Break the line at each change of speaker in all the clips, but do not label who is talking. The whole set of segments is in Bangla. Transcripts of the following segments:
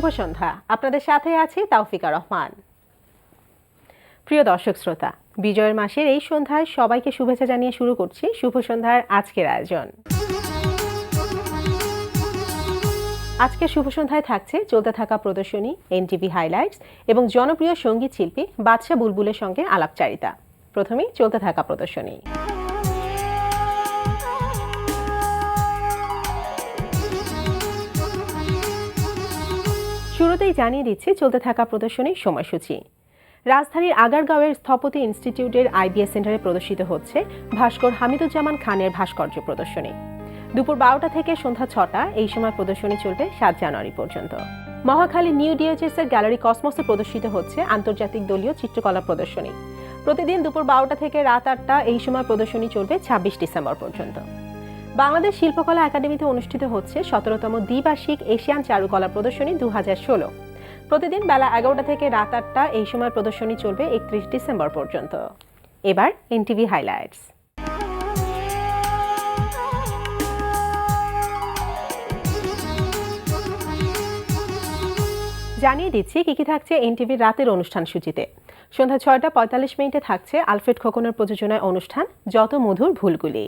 শুভ সন্ধ্যা। আপনাদের সাথে আছি তাওফিকা রহমান। প্রিয় দর্শক শ্রোতা, বিজয়ের মাসের এই সন্ধ্যায় সবাইকে শুভেচ্ছা জানিয়ে শুরু করছি শুভ সন্ধ্যার আজকের আয়োজন। আজকে শুভ সন্ধ্যায় থাকছে চলতে থাকা প্রদর্শনী, এনটিভি হাইলাইটস এবং জনপ্রিয় সঙ্গীত শিল্পী বাদশা বুলবুলের সঙ্গে আলাপচারিতা। প্রথমেই চলতে থাকা প্রদর্শনী। শুরুতেই জানিয়ে দিচ্ছি চলতে থাকা প্রদর্শনীর সময়সূচি। রাজধানীর আগারগাঁওয়ের স্থপতি ইনস্টিটিউটের আইবিএস সেন্টারে প্রদর্শিত হচ্ছে ভাস্কর হামিদুজ্জামান খানের ভাস্কর্য প্রদর্শনী। দুপুর 12টা থেকে সন্ধ্যা 6টা এই সময় প্রদর্শনী চলবে 7 জানুয়ারি পর্যন্ত। মহাখালী নিউ ডিএচএস এর গ্যালারি কসমোসে প্রদর্শিত হচ্ছে আন্তর্জাতিক দলীয় চিত্রকলা প্রদর্শনী। প্রতিদিন দুপুর 12টা থেকে রাত 8টা এই সময় প্রদর্শনী চলবে 26 ডিসেম্বর পর্যন্ত। বাংলাদেশ শিল্পকলা একাডেমিতে অনুষ্ঠিত হচ্ছে 17তম দ্বিবার্ষিক এশিয়ান চারুকলা প্রদর্শনী 2016। প্রতিদিন বেলা 11টা থেকে রাত 8টা এই সময় প্রদর্শনী চলবে 31 ডিসেম্বর পর্যন্ত। এবার এনটিভি হাইলাইটস। জানিয়ে দিচ্ছি কি থাকছে এনটিভির রাতের অনুষ্ঠান সূচিতে। সন্ধ্যা 6টা 45 মিনিটে থাকছে আলফ্রেড খোকনের প্রযোজনায় অনুষ্ঠান যত মধুর ভুলগুলি।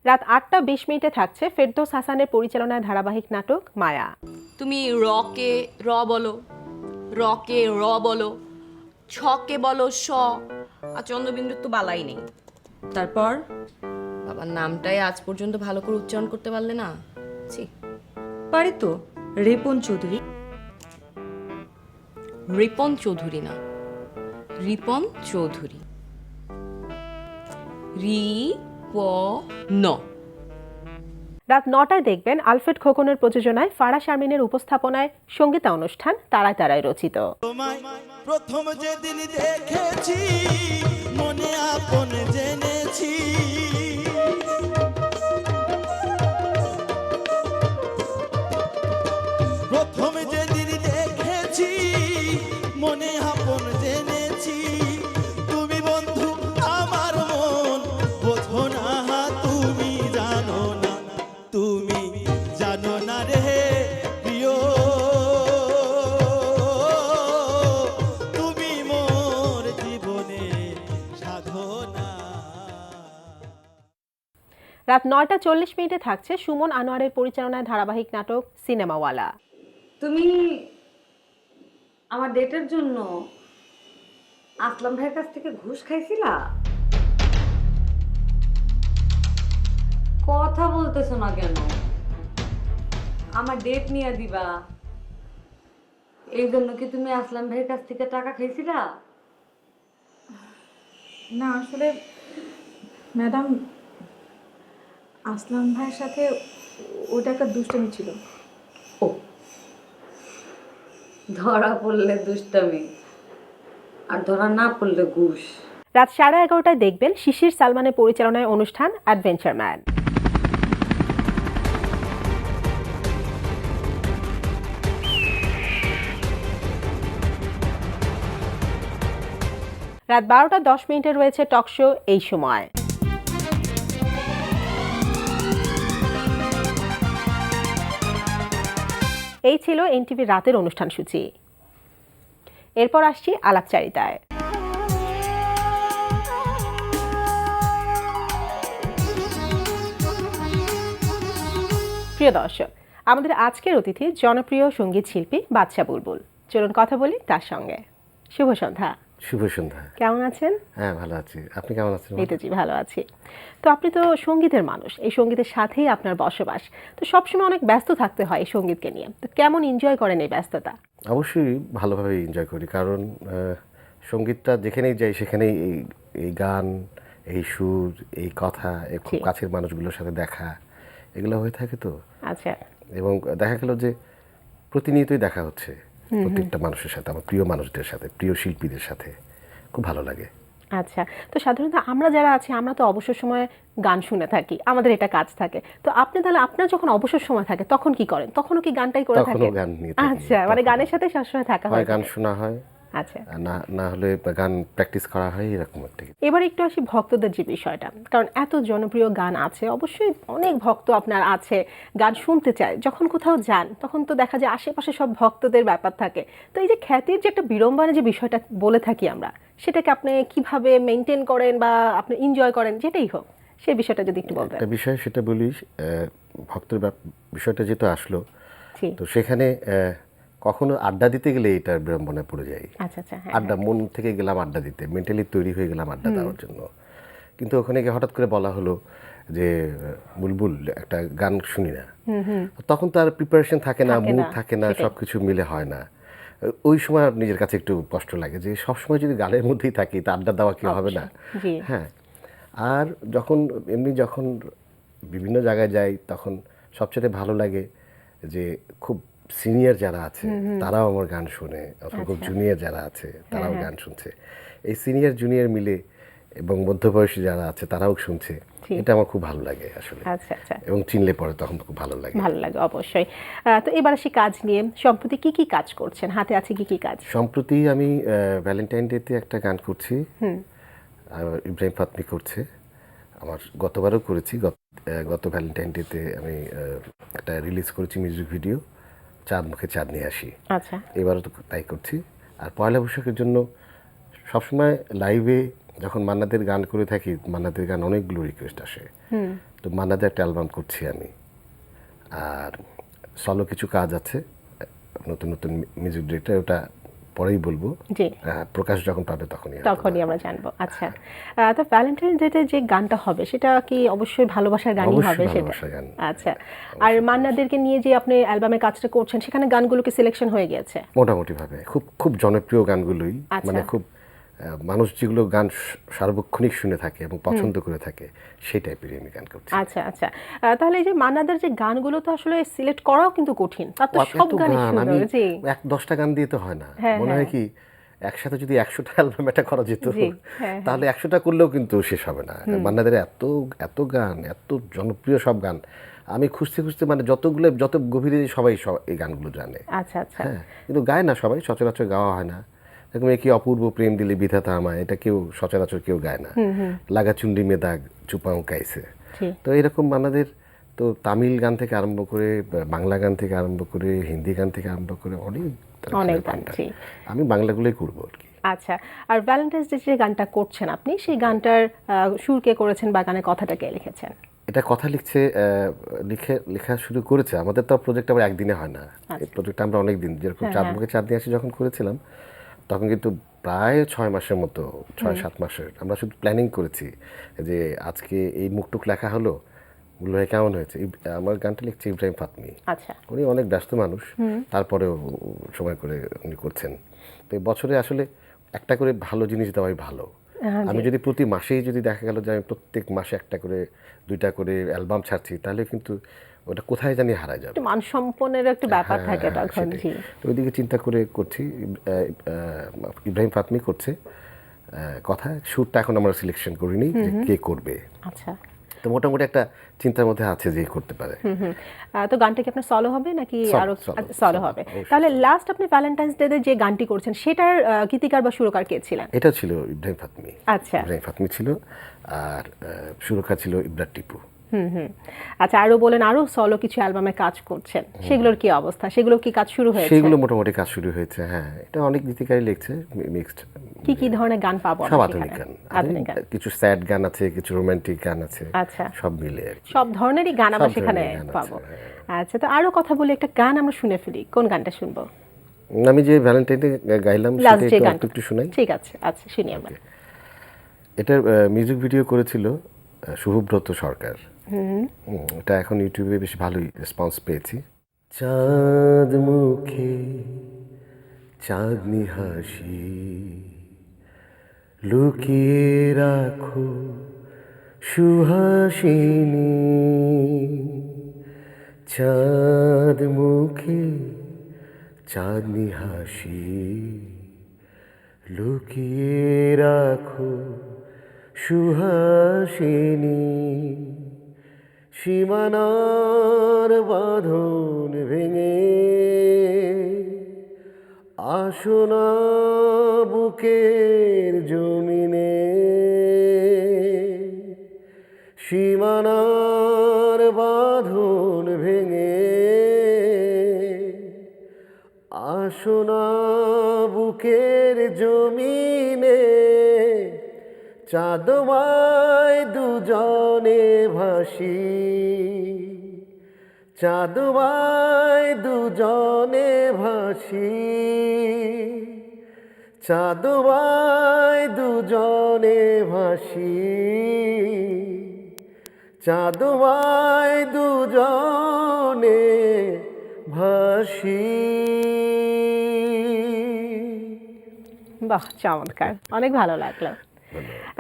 রাত 8টা 20 মিনিটে থাকছে ফেরদৌস হাসানের পরিচালনায় ধারাবাহিক নাটক মায়া।
তুমি রকে র বলো, রকে র বলো, ছকে বলো স, আর চন্দ্রবিন্দুর তো বালাই নেই। তারপর বাবার নামটাই আজ পর্যন্ত ভালো করে উচ্চারণ করতে পারলে না। ছি।
পারি তো, রিপন চৌধুরী।
রিপন চৌধুরী না, রিপন চৌধুরী। রি প ন।
রাত 9টায় দেখবেন আলফ্রেড খোকনের প্রযোজনায় ফারা শারমিনের উপস্থাপনায় সঙ্গীতা অনুষ্ঠান তারায় তারায় রচিত।
প্রথম যেদিন দেখেছি মনে আপন জেনেছি, প্রথম যেদিন দেখেছি মনে আপন জেনেছি, তুমি বন্ধু আমার মন বোঝো না, তুমি জানো না, তুমি জানো না রে প্রিয়, তুমি মোর জীবনে সাধনা।
রাত 9টা 40 মিনিটে থাকছে সুমন আনোয়ারের পরিচালনায় ধারাবাহিক নাটক সিনেমাওয়ালা।
তুমি আমার ডেটের জন্য আসলাম ভাইয়ের কাছ থেকে ঘুষ খাইছিলা? কথা বলতেছো না কেন? আমার ডেট নিয়ে দিবা, এই জন্য কি তুমি আসলাম ভাইয়ের কাছ থেকে টাকা খাইছিলা?
না আসলে ম্যাডাম, আসলাম ভাইয়ের সাথে ওটা একটা দুষ্টামি ছিল।
ও, ধরা পড়লে দুষ্টামি, আর ধরা না পড়লে ঘুষ।
রাত 11:30টায় দেখবেন শিশির সালমানের পরিচালনায় অনুষ্ঠান অ্যাডভেঞ্চার ম্যান। রাত 12টা 10 মিনিটে রয়েছে টক শো এই সময়। এই ছিল এনটিভি রাতের অনুষ্ঠান সূচি। এরপর আসছি আলাপচারিতায়। প্রিয় দর্শক, আমাদের আজকের অতিথি জনপ্রিয় সঙ্গীত শিল্পী বাদশা বুলবুল। চলুন কথা বলি তার সঙ্গে। শুভ সন্ধ্যা।
শুভ সন্ধ্যা।
কেমন আছেন?
হ্যাঁ, ভালো আছি। আপনি কেমন আছেন?
এই তো জি, ভালো আছি। তো আপনি তো সঙ্গীতের মানুষ, এই সঙ্গীতের সাথেই আপনার বসবাস, তো সবসময় অনেক ব্যস্ত থাকতে হয় এই সঙ্গীতকে নিয়ে, তো কেমন এনজয় করেন এই ব্যস্ততা?
অবশ্যই ভালোভাবে এনজয় করি, কারণ সঙ্গীতটা যেখানেই যাই সেখানেই এই গান, এই সুর, এই কথা, এই খুব কাছের মানুষগুলোর সাথে দেখা, এগুলো হয়ে থাকে তো।
আচ্ছা।
এবং দেখা গেল যে প্রতিনিয়তই দেখা হচ্ছে প্রত্যেকটা মানুষের সাথে, আমার প্রিয় মানুষদের সাথে, প্রিয় শিল্পীদের সাথে, খুব ভালো লাগে।
আচ্ছা, তো সাধারণত আমরা যারা আছি আমরা তো অবসর সময়ে গান শুনে থাকি, আমাদের এটা কাজ থাকে। তো আপনি তাহলে আপনার যখন অবসর সময় থাকে তখন কি করেন? তখনও কি গানটাই করে
তখনও
থাকেন?
গান নিয়ে থাকি,
আচ্ছা, মানে
তখনও।
গানের সাথে সবসময় থাকা
হয়
হয়
গান
থাকে।
শোনা হয়,
আচ্ছা,
আর না না হলে গান প্র্যাকটিস করা হয়, এরকম একটা কিছু।
এবার একটু আসি ভক্তদের যে বিষয়টা, কারণ এত জনপ্রিয় গান আছে, অবশ্যই অনেক ভক্ত আপনার আছে, গান শুনতে চায়। যখন কোথাও যান তখন তো দেখা যায় আশেপাশে সব ভক্তদের ব্যাপার থাকে। তো এই যে খ্যাতির যে একটা বিড়ম্বনা যে বিষয়টা বলে থাকি আমরা, সেটাকে আপনি কিভাবে মেনটেন করেন বা আপনি এনজয় করেন, যেটাই হোক, সেই বিষয়টা যদি একটু বলতেন।
একটা বিষয় সেটা বলি, ভক্তের বিষয়টা যেহেতু আসলো,
জি,
তো সেখানে কখনো আড্ডা দিতে গেলে এটার বিড়ম্বনায় পড়ে যাই।
আচ্ছা আচ্ছা, হ্যাঁ,
আড্ডা, মন থেকে গেলাম আড্ডা দিতে, মেন্টালি তৈরি হয়ে গেলাম আড্ডা দেওয়ার জন্য, কিন্তু ওখানে গিয়ে হঠাৎ করে বলা হলো যে বুলবুল একটা গান শুনি না, তখন তো আর প্রিপারেশন থাকে না,
থাকে
মুড
না,
থাকে না,
সেটাই।
সব কিছু মিলে হয় না। ওই সময় আর নিজের কাছে একটু কষ্ট লাগে যে সবসময় যদি গানের মধ্যেই থাকি তা আড্ডা দেওয়া কি হবে না?
জি,
হ্যাঁ। আর যখন বিভিন্ন জায়গায় যাই তখন সবচেয়ে ভালো লাগে যে খুব সিনিয়র যারা আছে তারাও আমার গান শোনে, অথবা খুব জুনিয়র যারা আছে তারাও গান শুনছে। এই সিনিয়র জুনিয়র মিলে এবং মধ্যবয়সী যারা আছে তারাও শুনছে, এটা আমার খুব ভালো লাগে আসলে।
আচ্ছা আচ্ছা,
এবং চিনলে পরে তখন খুব ভালো লাগে।
ভালো লাগে অবশ্যই। তো এবার আসি কাজ নিয়ে, সম্প্রতি কি কি কাজ করছেন, হাতে আছে কি কি কাজ?
সম্প্রতি আমি ভ্যালেন্টাইন ডেতে একটা গান করছি, আর ইব্রাহিম ফাতমি করছে। আমার গতবারও করেছি, গত ভ্যালেন্টাইন ডেতে আমি একটা রিলিজ করেছি মিউজিক ভিডিও, চাঁদ মুখে চাঁদ নিয়ে আসি।
আচ্ছা,
এবারও তো তাই করছি। আর পয়লা বৈশাখের জন্য সবসময় লাইভে যখন মান্নাদের গান করে থাকি, মান্নাদের গান অনেকগুলো রিকোয়েস্ট আসে, তো মান্নাদের একটা অ্যালবাম করছি আমি। আর সলো কিছু কাজ আছে, নতুন নতুন মিউজিক ডিরেক্টর, ওটা পরেই বলবো।
জি,
প্রকাশ যখন পাবে তখনই হয়তো।
তখনই আমরা জানবো। আচ্ছা, তো ভ্যালেন্টাইন ডেতে যে গানটা হবে সেটা কি অবশ্যই ভালোবাসার গানই
অবশ্যই
হবে সেটা?
ভালোবাসার গান।
আচ্ছা, আর মান্নাদেরকে নিয়ে যে আপনি অ্যালবামের কাজটা করছেন সেখানে গানগুলো কি সিলেকশন হয়ে গিয়েছে?
মোটামুটি ভাবে খুব খুব জনপ্রিয় গানগুলোই,
আচ্ছা।
মানে খুব মানুষ যেগুলো গান সার্বক্ষণিক শুনে থাকে এবং পছন্দ করে থাকে সেই টাইপের আমি গান করছি।
আচ্ছা আচ্ছা, তাহলে এই যে মান্নাদের যে গানগুলো তো আসলে সিলেক্ট করাও কিন্তু কঠিন, তার তো সব
এত
গানই
গান, আমি
সুন্দর। জি,
10টা গান দিয়ে তো হয় না,
হ্যাঁ,
মনে হয়
হ্যাঁ।
কি একসাথে যদি 100টা অ্যালবাম এটা করা যেত,
জি, হ্যাঁ,
তাহলে 100টা করলেও কিন্তু শেষ হবে না। মান্নাদের এত এত গান, এত জনপ্রিয় সব গান, আমি খুঁজতে খুঁজতে মানে যত গভীরে সবাই এই গানগুলো জানে।
আচ্ছা আচ্ছা,
হ্যাঁ, কিন্তু গায় না সবাই, সচরাচর গাওয়া হয় না। এরকম কি অপূর্ব প্রেম দিলে বিধাতা আমায়, এটা কেউ সচরাচর কেউ গায় না। লাগা চুন্ডি মে দাগ চুপাও গাইছে।
জি,
তো এরকম মানাদের তো তামিল গান থেকে আরম্ভ করে, বাংলা গান থেকে আরম্ভ করে, হিন্দি গান থেকে আরম্ভ করে অনেক
অনেক গান, জি।
আমি বাংলাগুলোই করবো আর কি।
আচ্ছা, আর ভ্যালেন্টাইন্স ডে যে গানটা করছেন আপনি, সেই গানটার সুর কে করেছেন বা গানের কথাটা কে লিখেছেন?
এটা কথা লেখা শুরু করেছে, আমাদের তো প্রজেক্ট আবার একদিনে হয় না, এই প্রজেক্ট আমরা অনেক দিন, যেরকম চাঁদ মুখে চাঁদ নিয়ে আসি যখন করেছিলাম তখন কিন্তু প্রায় 6 মাসের মতো, 6-7 মাসের আমরা শুধু প্ল্যানিং করেছি যে আজকে এই মুখটুক লেখা হলো, বললো "হ্যাঁ, কেমন হয়েছে?" আমার গানটা লিখছে ইব্রাহিম ফাতমি,
আচ্ছা,
উনি অনেক ব্যস্ত মানুষ, তারপরেও সময় করে উনি করছেন। তো এই বছরে আসলে একটা করে ভালো জিনিস দেওয়াই ভালো। আমি যদি প্রতি মাসেই যদি দেখা গেল যে আমি প্রত্যেক মাসে একটা করে 2টা করে অ্যালবাম ছাড়ছি, তাহলে কিন্তু ওটা কোথায় জানি হারায় যাবে।
একটু মানসম্পন্নের একটা ব্যাপার থাকে
হ্যাঁ,
তখন।
সেটাই।
জি,
তো ওইদিকে চিন্তা করে করছি, ইব্রাহিম ফাতমি করছে কথা, সুরটা এখন আমরা সিলেকশন করিনি যে কে করবে।
আচ্ছা,
তো মোটামুটি একটা চিন্তার মধ্যে আছে যে করতে পারে।
তো গানটা কি আপনার সলো হবে নাকি
Solo,
আরো?
solo,
সলো
solo,
হবে।
অবশ্যই
তাহলে লাস্ট আপনি ভ্যালেন্টাইন্স ডে যে গানটি করছেন সেটার গীতিকার বা সুরকার কে ছিলেন?
এটা ছিল ইব্রাহিম ফাতমি।
আচ্ছা,
ইব্রাহিম ফাতমি ছিল, আর সুরকার ছিল ইব্রার টিপু।
আচ্ছা, আরো বলেন, আরো সলো কিছু অ্যালবামে কাজ করছেন, সেগুলোর কি অবস্থা? সেগুলো কি কাজ শুরু হয়েছে?
সেগুলো মোটামুটি কাজ শুরু হয়েছে, হ্যাঁ। এটা অনেক গীতিকারই লিখছে, মিক্সড।
কি কি ধরনের গান পাবো
সব
আমরা
আধুনিক
সেখানে?
গান,
আধুনিক গান,
কিছু স্যাড গান আছে, কিছু রোমান্টিক গান আছে,
আচ্ছা,
সব মিলে আর কি।
সব ধরনেরই গান আমরা
সব
সেখানে
ধরনের গান আছে,
পাবো। আচ্ছা, তো আরো কথা বলি, একটা গান আমরা শুনে ফেলি, কোন গানটা শুনবো?
আমি যে ভ্যালেন্টাইনে গাইলাম
লাস্ট যে
সেটা
গানটা
একটু শোনাই।
ঠিক আছে, আচ্ছা, শুনি আমরা।
এটার মিউজিক ভিডিও করেছিল শুভব্রত সরকার। এটা এখন ইউটিউবে বেশ ভালোই রেসপন্স পেয়েছি। চাঁদ মুখে চাঁদনি হাসি লুকিয়ে রাখো সুহাসিনী, চাঁদ মুখে চাঁদনি হাসি লুকিয়ে রাখো সুহাসিনী, সীমানার বাঁধন ভেঙে আসনা বুকের জমিনে, সীমানার বাঁধন ভেঙে আসনা বুকের জমিনে, চাঁদমায় দুজনে ভাসি, চাঁদমায় দুজনে ভাসি, চাঁদমায় দুজনে ভাসি, চাঁদমায় দুজনে ভাসি।
বাহ, চমৎকার, অনেক ভালো লাগলো।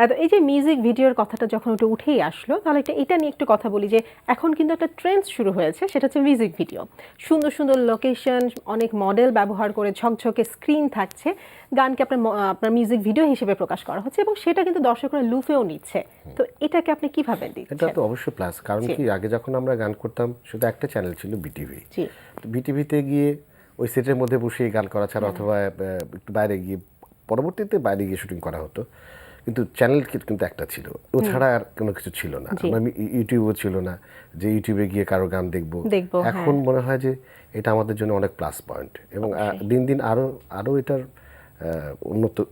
তো এই যে মিউজিক ভিডিওর কথাটা যখন ওটা উঠেই আসলো, তাহলে এটা নিয়ে একটু কথা বলি যে এখন কিন্তু একটা ট্রেন্ড শুরু হয়েছে, সেটা হচ্ছে মিউজিক ভিডিও। সুন্দর সুন্দর লোকেশন, অনেক মডেল ব্যবহার করে ঝকঝকে স্ক্রিন থাকছে, গানকে আপনার মিউজিক ভিডিও হিসেবে প্রকাশ করা হচ্ছে এবং সেটা কিন্তু দর্শকরা লুফেও নিচ্ছে। তো এটাকে আপনি কিভাবে
এটা
দিচ্ছেন?
তো অবশ্যই প্লাস, কারণ কি আগে যখন আমরা গান করতাম শুধু একটা চ্যানেল ছিল বিটিভি।
জি,
তো বিটিভিতে গিয়ে ওই সেটের মধ্যে বসে গান করা ছাড়া অথবা একটু বাইরে গিয়ে, পরবর্তীতে বাইরে গিয়ে শুটিং করা হতো, কিন্তু চ্যানেল কিন্তু একটা ছিল, ও ছাড়া আর কোনো কিছু ছিল না। আমরা ইউটিউবও ছিল না যে ইউটিউবে গিয়ে কারো গান দেখবো। এখন মনে হয় যে এটা আমাদের জন্য অনেক প্লাস পয়েন্ট এবং দিন দিন আরও এটার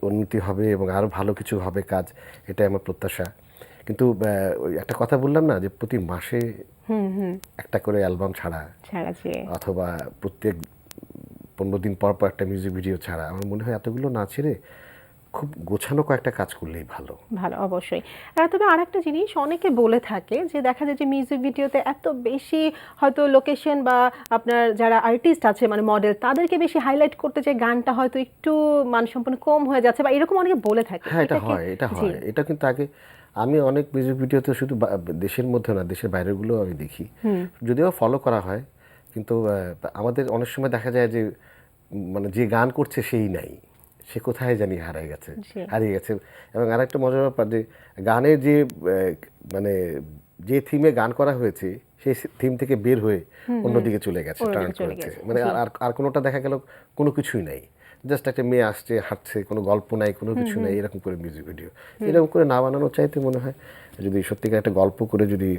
উন্নতি হবে এবং আরও ভালো কিছু হবে কাজ, এটাই আমার প্রত্যাশা। কিন্তু ওই একটা কথা বললাম না যে প্রতি মাসে একটা করে অ্যালবাম ছাড়া অথবা প্রত্যেক 15 দিন পর পর একটা মিউজিক ভিডিও ছাড়া, আমার মনে হয় এতগুলো না ছেড়ে খুব গোছানো কয়েকটা কাজ করলেই ভালো।
অবশ্যই। তবে আরেকটা জিনিস অনেকে বলে থাকে যে দেখা যায় যে মিউজিক ভিডিওতে এত বেশি হয়তো লোকেশন বা আপনার যারা আর্টিস্ট আছে মানে মডেল, তাদেরকে বেশি হাইলাইট করতে চাই, গানটা হয়তো একটু মানসম্পন্ন কম হয়ে যাচ্ছে বা এরকম অনেকে বলে থাকে।
হ্যাঁ, এটা হয়। এটা কিন্তু আগে আমি অনেক মিউজিক ভিডিওতে শুধু দেশের মধ্যে না, দেশের বাইরেগুলো আমি দেখি, যদিও ফলো করা হয়, কিন্তু আমাদের অনেক সময় দেখা যায় যে মানে যে গান করছে সেই নাই, সে কোথায় জানি হারিয়ে গেছে। এবং আরেকটা মজার ব্যাপার যে গানের যে মানে যে থিমে গান করা হয়েছে সেই থিম থেকে বের হয়ে অন্যদিকে চলে গেছে, টার্ন করেছে, মানে আর কোনোটা দেখা গেল কোনো কিছুই নাই, জাস্ট একটা মেয়ে আসছে হাঁটছে, কোনো গল্প নাই, কোনো কিছু নাই, এরকম করে মিউজিক ভিডিও। এরকম করে না বানানোর চাইতে মনে হয় যদি সত্যিকার একটা গল্প করে যদি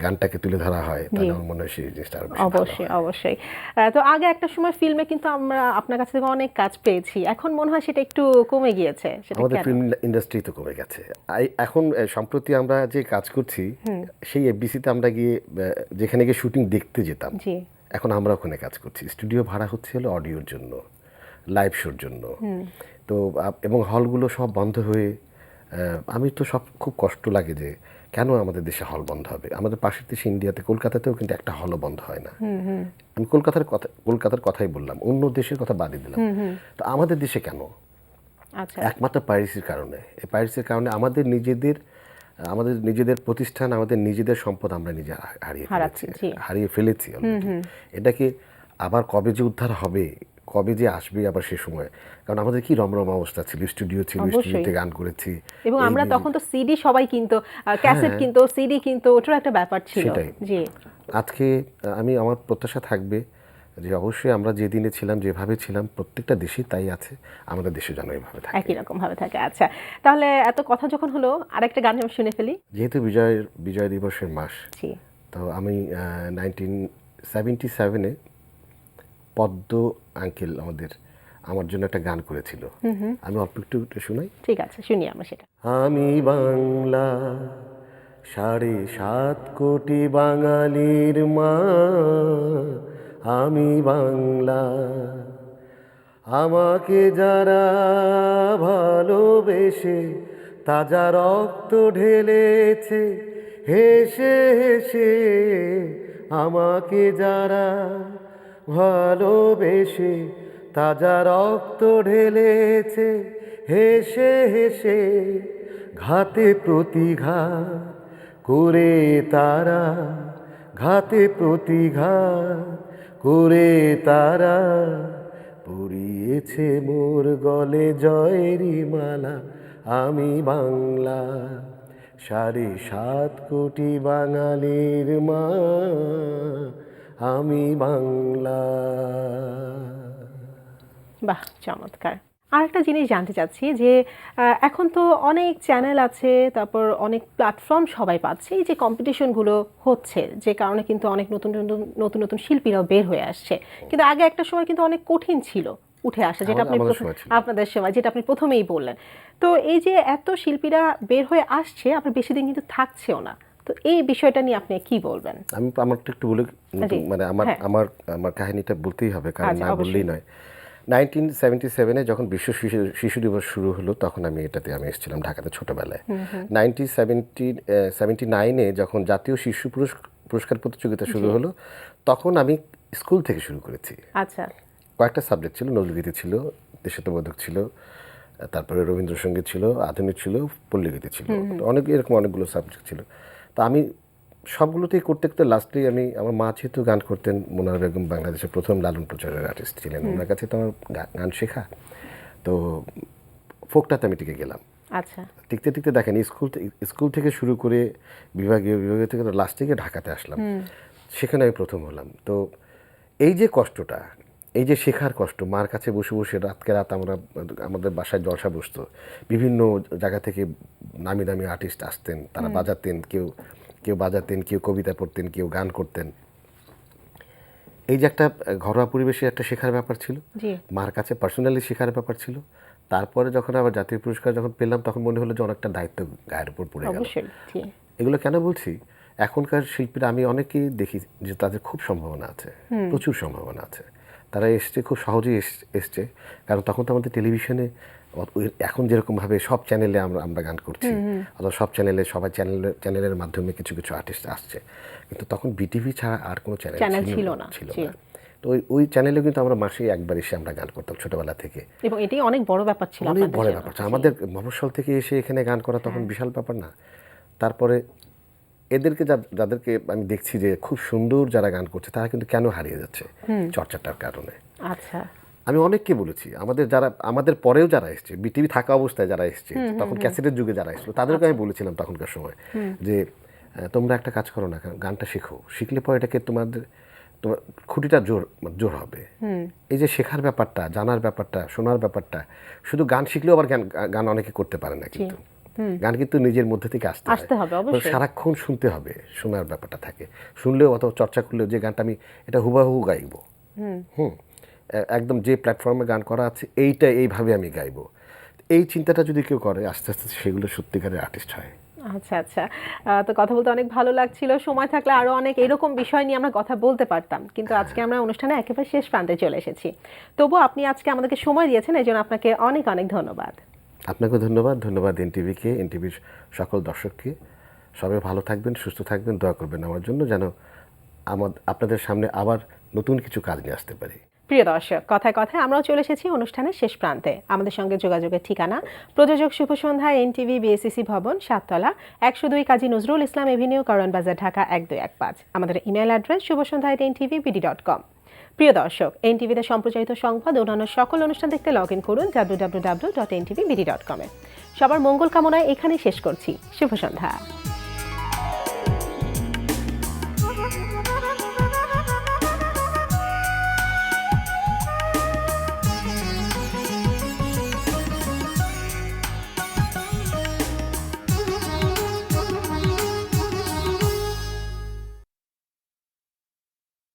গানটাকে তুলে ধরা হয় তাহলে আমার মনে হয় সেই জিনিসটা
অবশ্যই। তো আগে একটা সময় ফিল্মে কিন্তু আমরা আপনার কাছ থেকে অনেক কাজ পেয়েছি, এখন মনে হয় সেটা একটু কমে গিয়েছে।
আমাদের ফিল্ম ইন্ডাস্ট্রি তো কমে গেছে। এখন সম্প্রতি আমরা যে কাজ করছি সেই এফডিসিতে আমরা গিয়ে যেখানে গিয়ে শুটিং দেখতে যেতাম, এখন আমরা ওখানে কাজ করছি। স্টুডিও ভাড়া হচ্ছে হলো অডিওর জন্য, লাইভ শোর জন্য। তো এবং হলগুলো সব বন্ধ হয়ে, আমি তো সব খুব কষ্ট লাগে যে কেন আমাদের দেশে হল বন্ধ হবে। আমাদের পাশের দেশে ইন্ডিয়াতে, কলকাতাতেও কিন্তু একটা হলও বন্ধ হয় না। আমি কলকাতার কথাই বললাম, অন্য দেশের কথা বাদই দিলাম। তো আমাদের দেশে কেন? একমাত্র পাইরেসির কারণে। এই পাইরেসির কারণে আমাদের নিজেদের প্রতিষ্ঠান, আমাদের নিজেদের সম্পদ আমরা নিজে হারিয়ে ফেলেছি অলরেডি। এটাকে আবার কবে যে উদ্ধার হবে, কবে যে আসবে আবার সে সময়, কারণ আমাদের কি রমরম অবস্থা ছিল, স্টুডিও ছিল, স্টুডিওতে গান করেছি
এবং আমরা তখন তো সিডি সবাই কিনতো, ক্যাসেট কিনতো, সিডি কিনতো, ওটার একটা ব্যাপার ছিল।
জি, আজকে আমার প্রত্যাশা থাকবে যে অবশ্যই আমরা যে দিনে ছিলাম, যেভাবে ছিলাম, প্রত্যেকটা দেশে তাই আছে, আমাদের দেশে যেন এইভাবে থাকে,
একই রকম ভাবে থাকে। আচ্ছা, তাহলে এত কথা যখন হলো, আরেকটা গান আমি শুনে ফেলি।
যেহেতু বিজয় দিবসের মাস, তো আমি 1977-এ পদ্ম আঙ্কেল আমার জন্য একটা গান করেছিল, আমি অল্প একটু শোনাই।
ঠিক আছে, শুনি আমরা সেটা।
আমি বাংলা, 7.5 কোটি বাঙালির মা, আমি বাংলা। আমাকে যারা ভালোবেসে তাজা রক্ত ঢেলেছে, হেসে হেসে আমাকে যারা ভালোবেসে তাজা রক্ত ঢেলেছে, হেসে হেসে ঘাতে প্রতিঘাত করে তারা, ঘাতে প্রতিঘাত করে তারা পুড়িয়ে গেয়েছে মোর গলে জয়েরই মালা, আমি বাংলা, 7.5 কোটি বাঙালির মা, আমি বাংলা।
বাহ, চমৎকার। আর একটা জিনিস জানতে চাচ্ছি যে এখন তো অনেক চ্যানেল আছে, তারপর অনেক প্ল্যাটফর্ম সবাই পাচ্ছে, এই যে কম্পিটিশনগুলো হচ্ছে যে কারণে কিন্তু অনেক নতুন নতুন নতুন নতুন শিল্পীরাও বের হয়ে আসছে, কিন্তু আগে একটা সময় কিন্তু অনেক কঠিন ছিল উঠে আসা, যেটা আপনি
আমাদের সময় ছিল।
আপনাদের সময় যেটা আপনি প্রথমেই বললেন। তো এই যে এত শিল্পীরা বের হয়ে আসছে, আবার বেশি দিন কিন্তু থাকছেও না, তো এই বিষয়টা নিয়ে আপনি কি বলবেন?
আমি আমারটা একটু বলে,
জি,
মানে আমার
হ্যাঁ।
আমার আমার কাহিনীটা বলতেই হবে, কারণ
আচ্ছা,
না বললেই নয়। 1977-এ যখন বিশ্ব শিশু দিবস শুরু হলো, তখন আমি এসেছিলাম ঢাকাতে ছোটবেলায়। 1979-এ যখন জাতীয় শিশু পুরস্কার প্রতিযোগিতা শুরু হলো, তখন আমি স্কুল থেকে শুরু করেছি।
আচ্ছা,
কয়েকটা সাবজেক্ট ছিল, নজরুলগীতি ছিল, দেশাত্মবোধক ছিল, তারপরে রবীন্দ্রসঙ্গীত ছিল, আধুনিক ছিল, পল্লীগীতি ছিল, অনেকগুলো সাবজেক্ট ছিল। তো আমি সবগুলোতেই করতে করতে লাস্টলি আমার মা যেহেতু গান করতেন, মোনারা বেগম বাংলাদেশের প্রথম লালন প্রচারের আর্টিস্ট ছিলেন, ওনার কাছে তো আমার গান শেখা, তো ফোকটাতে আমি টিকে গেলাম।
আচ্ছা,
টিকতে টিকতে দেখেন, স্কুল থেকে শুরু করে বিভাগ থেকে লাস্ট থেকে ঢাকাতে আসলাম, সেখানে আমি প্রথম হলাম। তো এই যে কষ্টটা, এই যে শেখার কষ্ট, মার কাছে বসে বসে রাতকে রাত আমাদের বাসায় জলসা বসতো, বিভিন্ন জায়গা থেকে নামি দামি আর্টিস্ট আসতেন, তারা বাজাতেন, কেউ বাজাতেন, কেউ কবিতা পড়তেন, কেউ গান করতেন। এই যে একটা ঘরোয়া পরিবেশে একটা শেখার ব্যাপার ছিল,
জি,
মার কাছে পার্সোনালি শেখার ব্যাপার ছিল। তারপরে যখন আবার জাতীয় পুরস্কার যখন পেলাম, তখন মনে হলো যে অনেকটা দায়িত্ব গায়ের উপর পড়ে গেল।
অবশ্যই, জি,
এগুলো কেন বলছি, এখনকার শিল্পীরা আমি অনেকেই দেখি যে তাদের খুব সম্ভাবনা আছে, প্রচুর সম্ভাবনা আছে, তারা এসছে, খুব সহজেই এসছে, কারণ তখন তো আমাদের টেলিভিশনে এখন যেরকমভাবে সব চ্যানেলে আমরা গান করছি, অথবা সব চ্যানেলে সবাই চ্যানেলের মাধ্যমে কিছু কিছু আর্টিস্ট আসছে, কিন্তু তখন বিটিভি ছাড়া আর কোনো চ্যানেল ছিল না। তো ওই চ্যানেলে কিন্তু আমরা মাসে একবার এসে আমরা গান করতাম ছোটবেলা থেকে,
এবং এটাই অনেক বড় ব্যাপার ছিল,
অনেক
আপনাদের
বড়
জন্য।
ব্যাপার ছিল। আমাদের মফস্বল থেকে এসে এখানে গান করা তখন বিশাল ব্যাপার না। তারপরে এদেরকে যাদেরকে আমি দেখছি যে খুব সুন্দর যারা গান করছে, তারা কিন্তু কেন হারিয়ে যাচ্ছে চর্চাটার কারণে।
আচ্ছা,
আমি অনেককে বলেছি, আমাদের পরেও যারা এসছে, বিটিভি থাকা অবস্থায় যারা এসছে, তখন ক্যাসেটের যুগে যারা এসেছিল, তাদেরকে আমি বলেছিলাম তখনকার সময় যে তোমরা একটা কাজ করো না, গানটা শেখো, শিখলে পরে এটাকে তোমার খুঁটিটা জোর হবে। এই যে শেখার ব্যাপারটা, জানার ব্যাপারটা, শোনার ব্যাপারটা, শুধু গান শিখলেও আবার গান অনেকে করতে পারে না, কিন্তু গান কিন্তু নিজের মধ্যে থেকে আসতে
হবে, অবশ্যই।
সারাক্ষণ শুনতে হবে, শোনার ব্যাপারটা থাকে, শুনলেও অথবা চর্চা করলেও যে গানটা আমি এটা হুবাহু গাইবো, একদম যে প্ল্যাটফর্মে গান করা আছে এইভাবে আমি গাইবো, এই চিন্তাটা যদি কেউ করে, আস্তে আস্তে সেগুলো সত্যিকারের আর্টিস্ট হয়।
আচ্ছা, আচ্ছা। তো কথা বলতে অনেক ভালো লাগছিল, সময় থাকলে আরো অনেক এরকম বিষয় নিয়ে আমরা কথা বলতে পারতাম, কিন্তু আজকে আমরা অনুষ্ঠানে একেবারে শেষ প্রান্তে চলে এসেছি। তবু আপনি আজকে আমাদেরকে সময় দিয়েছেন, এই জন্য আপনাকে অনেক অনেক ধন্যবাদ।
আপনাকে ধন্যবাদ এনটিভিকে, এনটিভির সকল দর্শককে। সবাই ভালো থাকবেন, সুস্থ থাকবেন, দোয়া করবেন আমার জন্য, যেন আপনাদের সামনে আবার নতুন কিছু কাজ নিয়ে আসতে পারি।
প্রিয় দর্শক, কথায় কথায় আমরাও চলে এসেছি অনুষ্ঠানের শেষ প্রান্তে। আমাদের সঙ্গে যোগাযোগের ঠিকানা প্রযোজক শুভ সন্ধ্যা, এনটিভি, বিএসসিসি ভবন, 7তলা, 102 কাজী নজরুল ইসলাম এভিনিউ, কারওয়ান বাজার, ঢাকা 1215। আমাদের ইমেল অ্যাড্রেস shubhosandha@ntvbd.com। প্রিয় দর্শক, এনটিভিতে সম্প্রচারিত সংবাদ ও অন্যান্য সকল অনুষ্ঠান দেখতে লগ ইন করুন www.ntvbd.com। সবার মঙ্গল কামনায় এখানেই শেষ করছি। শুভ সন্ধ্যা।